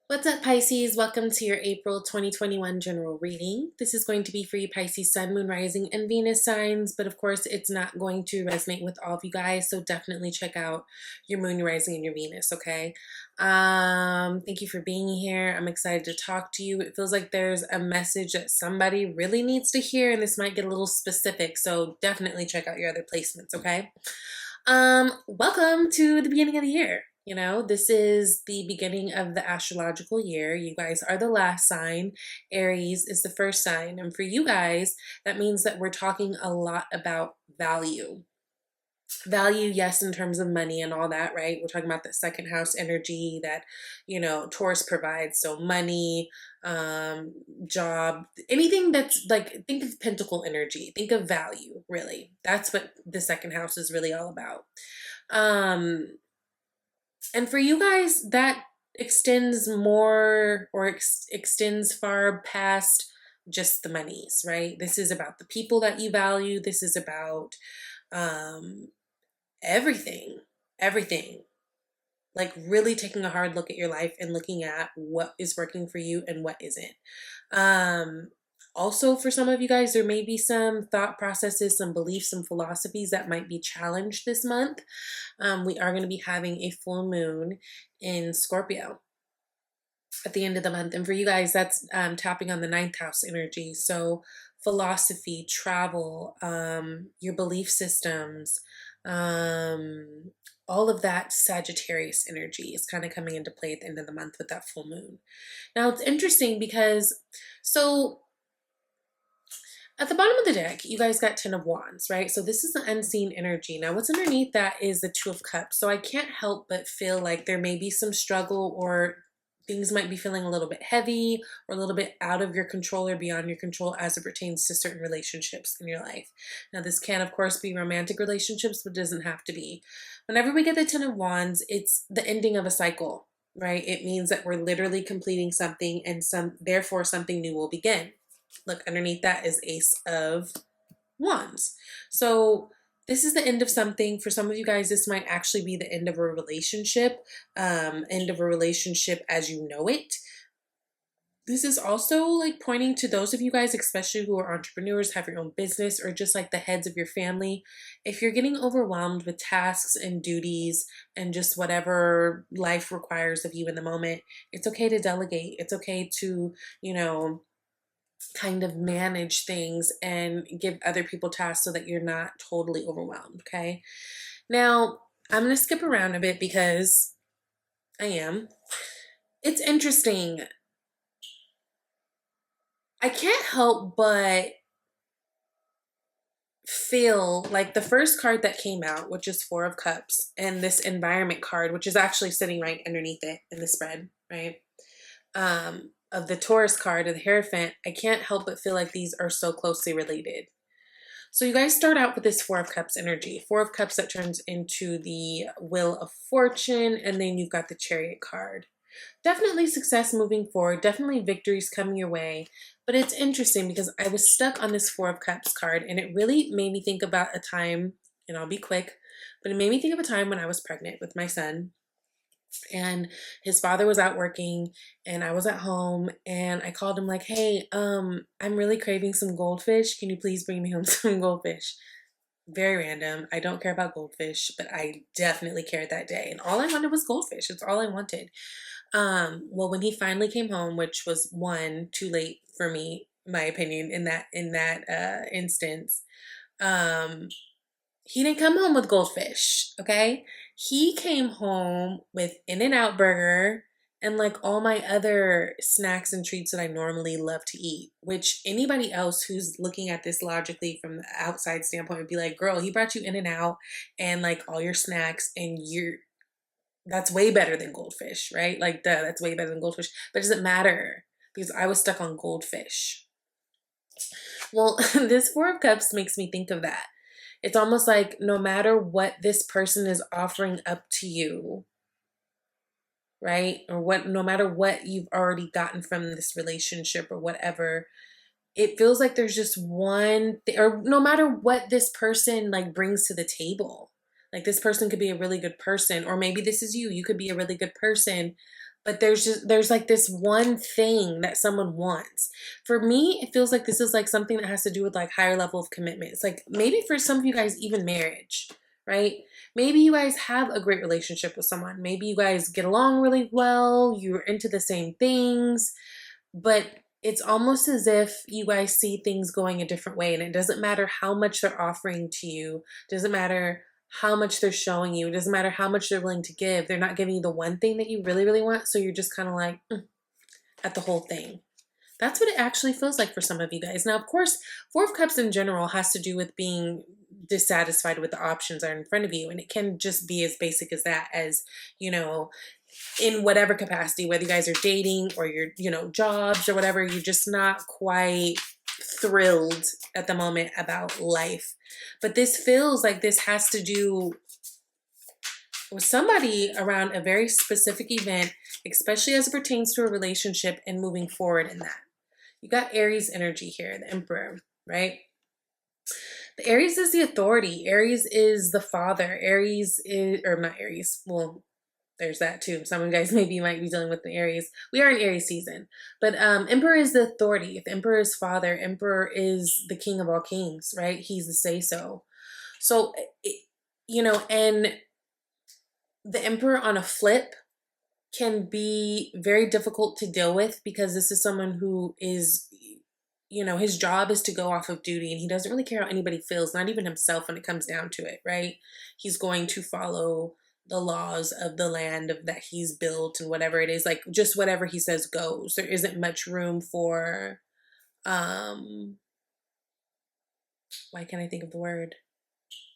What's up, Pisces? Welcome to your April 2021 general reading. This is going to be for you, Pisces, Sun, Moon, Rising, and Venus signs, but of course, it's not going to resonate with all of you guys, so definitely check out your Moon, your Rising, and your Venus, okay? Thank you for being here. I'm excited to talk to you. It feels like there's a message that somebody really needs to hear, and this might get a little specific, so definitely check out your other placements, okay? Welcome to the beginning of the year. You know, this is the beginning of the astrological year. You guys are the last sign. Aries is the first sign. And for you guys, that means that we're talking a lot about value. Value, yes, in terms of money and all that, right? We're talking about the second house energy that, Taurus provides. So money, job, anything that's like, think of pentacle energy, think of value, really. That's what the second house is really all about. And for you guys, that extends more or extends far past just the monies, right? This is about the people that you value. This is about um, everything, everything. Like really taking a hard look at your life and looking at what is working for you and what isn't. Also, for some of you guys, there may be some thought processes, some beliefs, some philosophies that might be challenged this month. We are going to be having a full moon in Scorpio at the end of the month. And for you guys, that's tapping on the ninth house energy. So philosophy, travel, your belief systems, all of that Sagittarius energy is kind of coming into play at the end of the month with that full moon. Now, it's interesting because, so at the bottom of the deck, you guys got Ten of Wands, right? So this is the unseen energy. Now, what's underneath that is the Two of Cups. So I can't help but feel like there may be some struggle or things might be feeling a little bit heavy or a little bit out of your control or beyond your control as it pertains to certain relationships in your life. Now, this can, of course, be romantic relationships, but doesn't have to be. Whenever we get the Ten of Wands, it's the ending of a cycle, right? It means that we're literally completing something and therefore something new will begin. Look, underneath that is Ace of Wands. So this is the end of something. For some of you guys, this might actually be the end of a relationship, end of a relationship as you know it. This is also like pointing to those of you guys, especially who are entrepreneurs, have your own business, or just like the heads of your family. If you're getting overwhelmed with tasks and duties and just whatever life requires of you in the moment, it's okay to delegate. It's okay to, kind of manage things and give other people tasks so that you're not totally overwhelmed, okay? Now, I'm going to skip around a bit because I am. It's interesting. I can't help but feel like the first card that came out, which is Four of Cups, and this environment card, which is actually sitting right underneath it in the spread, right? Of the Taurus card and the Hierophant, I can't help but feel like these are so closely related. So you guys start out with this Four of Cups energy. Four of Cups that turns into the Wheel of Fortune, and then you've got the Chariot card. Definitely success moving forward, definitely victories coming your way. But it's interesting because I was stuck on this Four of Cups card, and it really made me think about a time, and I'll be quick, but it made me think of a time when I was pregnant with my son. And his father was out working and I was at home, and I called him like, hey, I'm really craving some goldfish. Can you please bring me home some goldfish? Very random. I don't care about goldfish, but I definitely cared that day. And all I wanted was goldfish. It's all I wanted. Well, when he finally came home, which was too late for me, my opinion, in that instance, um, he didn't come home with goldfish, okay? He came home with In-N-Out burger and like all my other snacks and treats that I normally love to eat, which anybody else who's looking at this logically from the outside standpoint would be like, girl, he brought you In-N-Out and like all your snacks, and that's way better than goldfish, right? Like, duh, that's way better than goldfish. But it doesn't matter because I was stuck on goldfish. Well, this Four of Cups makes me think of that. It's almost like no matter what this person is offering up to you, right? No matter what you've already gotten from this relationship or whatever, it feels like there's just or no matter what this person like brings to the table. Like, this person could be a really good person, or maybe this is you. You could be a really good person, But there's like this one thing that someone wants. For me, it feels like this is like something that has to do with like higher level of commitment. It's like maybe for some of you guys, even marriage, right? Maybe you guys have a great relationship with someone. Maybe you guys get along really well. You're into the same things, but it's almost as if you guys see things going a different way. And it doesn't matter how much they're offering to you. It doesn't matter how much they're showing you. It doesn't matter how much they're willing to give. They're not giving you the one thing that you really, really want. So you're just kind of like at the whole thing. That's what it actually feels like for some of you guys. Now, of course, Four of Cups in general has to do with being dissatisfied with the options that are in front of you. And it can just be as basic as that, as, you know, in whatever capacity, whether you guys are dating or your, you know, jobs or whatever, you're just not quite thrilled at the moment about life. But this feels like this has to do with somebody around a very specific event, especially as it pertains to a relationship and moving forward in that. You got Aries energy here, the Emperor, right? The Aries is the authority. Aries is the father. Aries is, or not Aries, well, there's that too. Some of you guys maybe might be dealing with the Aries. We are in Aries season. But Emperor is the authority. If the Emperor is father, Emperor is the king of all kings, right? He's the say-so. So, you know, and the Emperor on a flip can be very difficult to deal with because this is someone who is, you know, his job is to go off of duty and he doesn't really care how anybody feels, not even himself when it comes down to it, right? He's going to follow the laws of the land of that he's built and whatever it is, like just whatever he says goes. There isn't much room for, why can't I think of the word?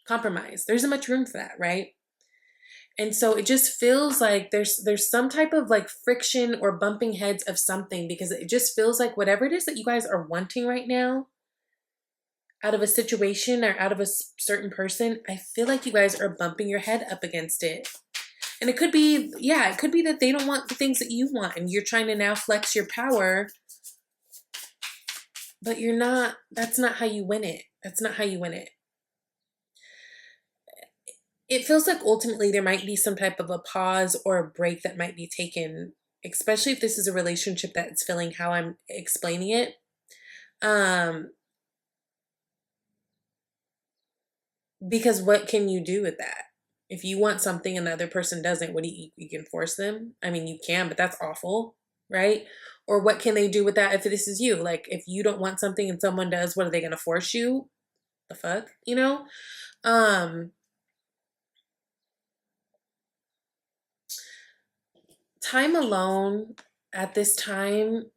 Compromise. There isn't much room for that, right? And so it just feels like there's some type of like friction or bumping heads of something, because it just feels like whatever it is that you guys are wanting right now out of a situation or out of a certain person, I feel like you guys are bumping your head up against it. And it could be, yeah, it could be that they don't want the things that you want and you're trying to now flex your power, but you're not, that's not how you win it. That's not how you win it. It feels like ultimately there might be some type of a pause or a break that might be taken, especially if this is a relationship that's feeling how I'm explaining it. Because what can you do with that? If you want something and the other person doesn't, what do you can force them? I mean, you can, but that's awful, right? Or what can they do with that if this is you? Like, if you don't want something and someone does, what are they going to force you? The fuck, you know? Time alone at this time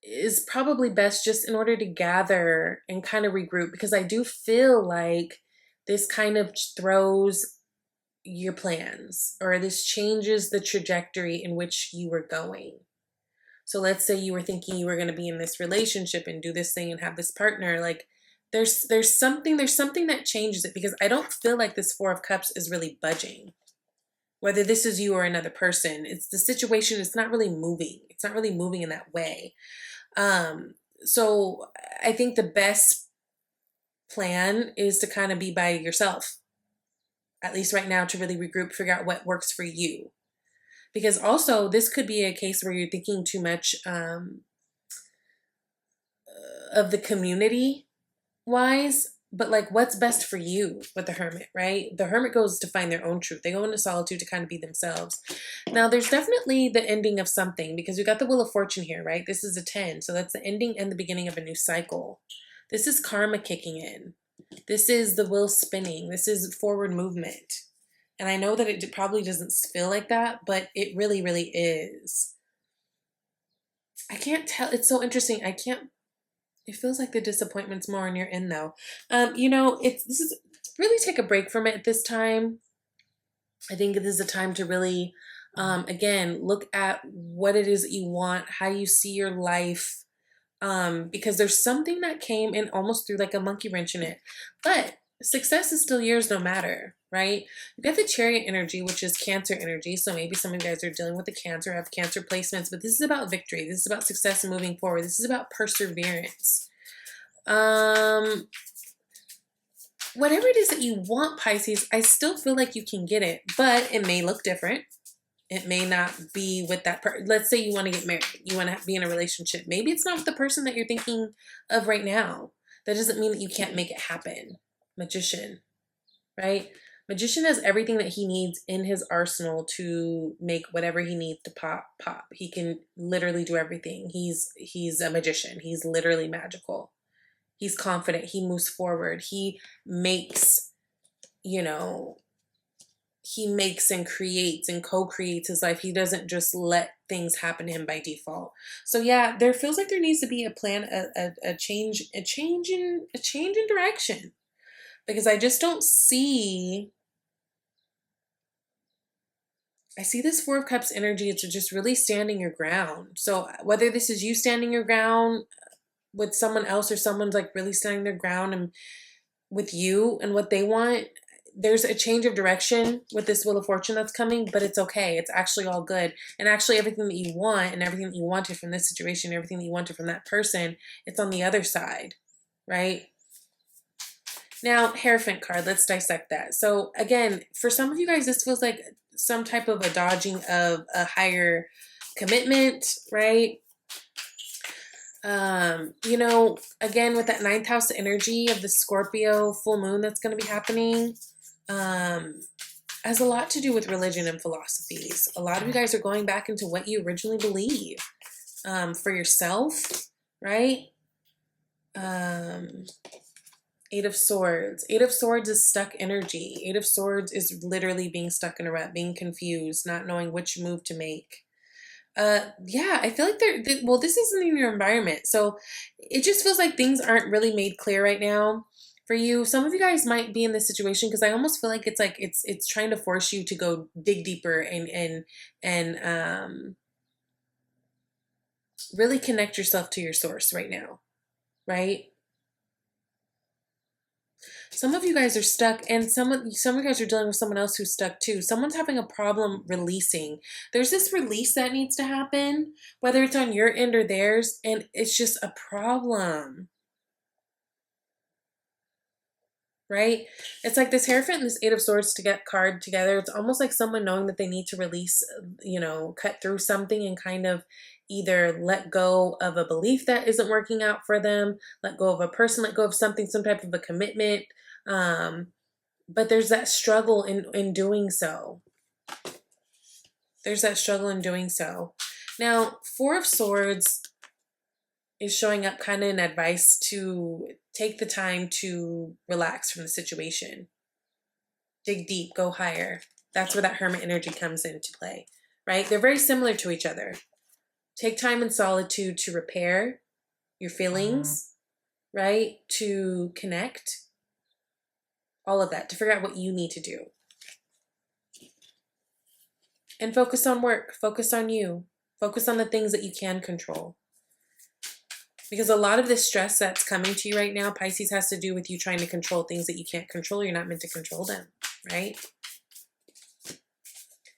is probably best just in order to gather and kind of regroup, because I do feel like this kind of throws your plans, or this changes the trajectory in which you were going. So let's say you were thinking you were going to be in this relationship and do this thing and have this partner, like there's something that changes it, because I don't feel like this Four of Cups is really budging. Whether this is you or another person, it's the situation, it's not really moving. It's not really moving in that way. So I think the best plan is to kind of be by yourself, at least right now, to really regroup, figure out what works for you. Because also this could be a case where you're thinking too much of the community wise, but like what's best for you with the Hermit, right? The Hermit goes to find their own truth. They go into solitude to kind of be themselves. Now there's definitely the ending of something, because we got the Wheel of Fortune here, right? This is a 10. So that's the ending and the beginning of a new cycle. This is karma kicking in. This is the wheel spinning. This is forward movement. And I know that it probably doesn't feel like that, but it really, really is. I can't tell. It's so interesting. It feels like the disappointment's more on your end though. You know, this is really take a break from it at this time. I think this is a time to really, again, look at what it is that you want, how you see your life, because there's something that came in almost through like a monkey wrench in it, but success is still yours no matter, right? You got the Chariot energy, which is Cancer energy. So maybe some of you guys are dealing with the Cancer, have Cancer placements, but this is about victory. This is about success and moving forward. This is about perseverance. Whatever it is that you want, Pisces, I still feel like you can get it, but it may look different. It may not be with that person. Let's say you want to get married. You want to be in a relationship. Maybe it's not with the person that you're thinking of right now. That doesn't mean that you can't make it happen. Magician, right? Magician has everything that he needs in his arsenal to make whatever he needs to pop. He can literally do everything. He's a magician. He's literally magical. He's confident. He moves forward. He makes, you know, he makes and creates and co-creates his life. He doesn't just let things happen to him by default. So yeah, there feels like there needs to be a plan, a change in direction, because I just don't see. I see this Four of Cups energy to just really standing your ground. So whether this is you standing your ground with someone else, or someone's like really standing their ground and with you and what they want, there's a change of direction with this Wheel of Fortune that's coming, but it's okay. It's actually all good. And actually everything that you want and everything that you wanted from this situation, everything that you wanted from that person, it's on the other side, right? Now, Hairpin card, let's dissect that. So again, for some of you guys, this feels like some type of a dodging of a higher commitment, right? You know, again, with that 9th house energy of the Scorpio full moon that's going to be happening, has a lot to do with religion and philosophies. A lot of you guys are going back into what you originally believe, for yourself, right? 8 of Swords. 8 of Swords is stuck energy. 8 of Swords is literally being stuck in a rut, being confused, not knowing which move to make. Yeah, I feel like well, this isn't in your environment. So it just feels like things aren't really made clear right now for you. Some of you guys might be in this situation because I almost feel like it's trying to force you to go dig deeper and really connect yourself to your source right now, right? Some of you guys are stuck, and some of you guys are dealing with someone else who's stuck too. Someone's having a problem releasing. There's this release that needs to happen, whether it's on your end or theirs, and it's just a problem. Right? It's like this Hierophant and this 8 of Swords to get card together. It's almost like someone knowing that they need to release, you know, cut through something and kind of either let go of a belief that isn't working out for them, let go of a person, let go of something, some type of a commitment. But there's that struggle in doing so. There's that struggle in doing so. Now, 4 of Swords is showing up kind of in advice to take the time to relax from the situation. Dig deep, go higher. That's where that Hermit energy comes into play, right? They're very similar to each other. Take time in solitude to repair your feelings, right? To connect. All of that, to figure out what you need to do. And focus on work. Focus on you. Focus on the things that you can control. Because a lot of this stress that's coming to you right now, Pisces, has to do with you trying to control things that you can't control. You're not meant to control them, right?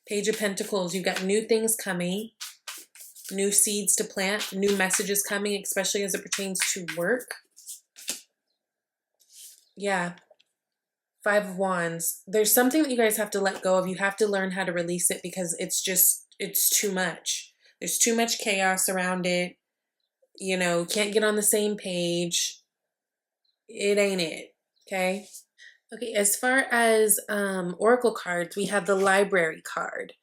Page of Pentacles, you've got new things coming, new seeds to plant, new messages coming, especially as it pertains to work. Yeah. 5 of Wands. There's something that you guys have to let go of. You have to learn how to release it because it's too much. There's too much chaos around it. You know, can't get on the same page. It ain't it. Okay. Okay. As far as oracle cards, we have the Library card,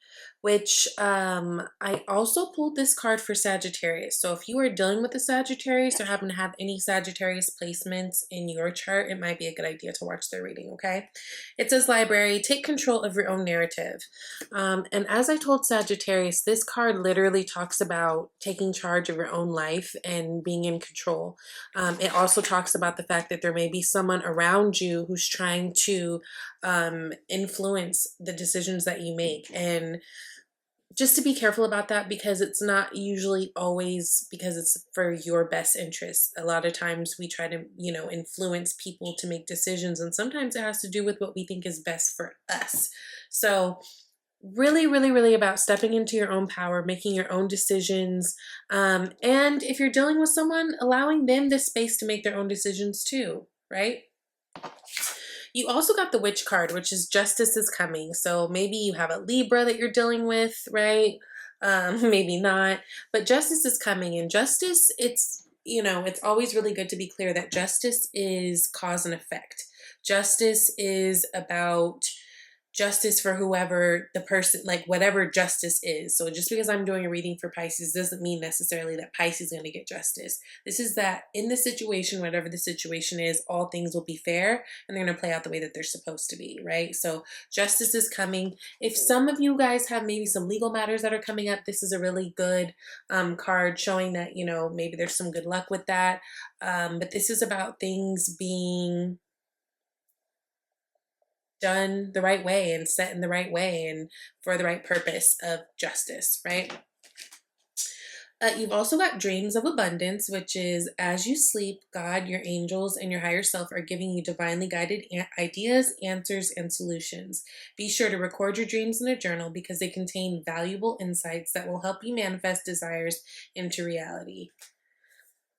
which I also pulled this card for Sagittarius. So if you are dealing with a Sagittarius or happen to have any Sagittarius placements in your chart, it might be a good idea to watch their reading, okay? It says Library, take control of your own narrative. And as I told Sagittarius, this card literally talks about taking charge of your own life and being in control. It also talks about the fact that there may be someone around you who's trying to influence the decisions that you make. And just to be careful about that, because it's not usually always because it's for your best interest. A lot of times we try to, you know, influence people to make decisions, and sometimes it has to do with what we think is best for us. So really, really, really about stepping into your own power, making your own decisions. And if you're dealing with someone, allowing them the space to make their own decisions too, right? You also got the Witch card, which is justice is coming. So maybe you have a Libra that you're dealing with, right? Maybe not, but justice is coming. And justice, it's, you know, it's always really good to be clear that justice is cause and effect. Justice is about justice for whoever the person, like whatever justice is. So just because I'm doing a reading for Pisces doesn't mean necessarily that Pisces is going to get justice. This is that in the situation, whatever the situation is, all things will be fair and they're going to play out the way that they're supposed to be, right? So justice is coming. If some of you guys have maybe some legal matters that are coming up, this is a really good card showing that, you know, maybe there's some good luck with that. But this is about things being done the right way and set in the right way and for the right purpose of justice, right? You've also got dreams of abundance, which is as you sleep, God, your angels, and your higher self are giving you divinely guided ideas, answers, and solutions. Be sure to record your dreams in a journal because they contain valuable insights that will help you manifest desires into reality.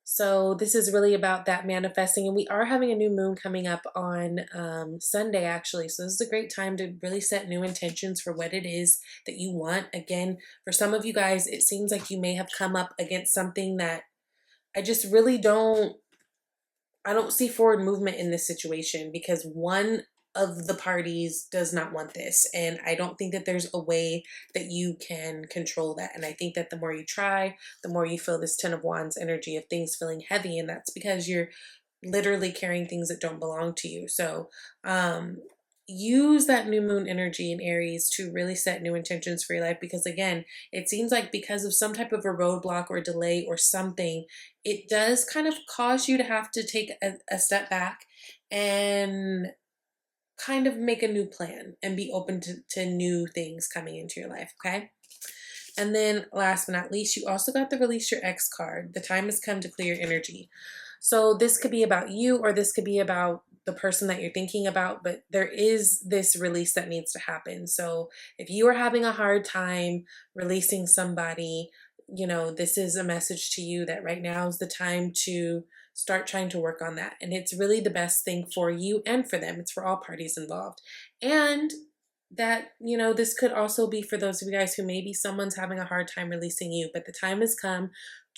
So this is really about that manifesting, and we are having a new moon coming up on Sunday, actually. So this is a great time to really set new intentions for what it is that you want. Again, for some of you guys, it seems like you may have come up against something that I just really I don't see forward movement in this situation because one of the parties does not want this. And I don't think that there's a way that you can control that. And I think that the more you try, the more you feel this Ten of Wands energy of things feeling heavy. And that's because you're literally carrying things that don't belong to you. So use that new moon energy in Aries to really set new intentions for your life, because again, it seems like because of some type of a roadblock or delay or something, it does kind of cause you to have to take a step back and kind of make a new plan and be open to new things coming into your life, okay? And then last but not least, you also got the Release Your Ex card. The time has come to clear your energy. So this could be about you or this could be about the person that you're thinking about, but there is this release that needs to happen. So if you are having a hard time releasing somebody, you know, this is a message to you that right now is the time to start trying to work on that. And it's really the best thing for you and for them. It's for all parties involved. And that, you know, this could also be for those of you guys who maybe someone's having a hard time releasing you, but the time has come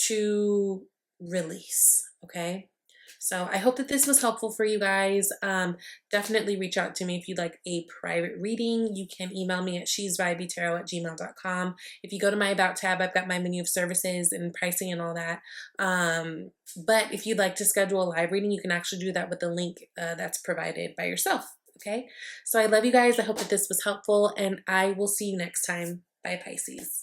to release, okay? So I hope that this was helpful for you guys. Definitely reach out to me if you'd like a private reading. You can email me at shesvibeytarot@gmail.com. If you go to my About tab, I've got my menu of services and pricing and all that. But if you'd like to schedule a live reading, you can actually do that with the link that's provided by yourself. Okay, so I love you guys. I hope that this was helpful, and I will see you next time. Bye, Pisces.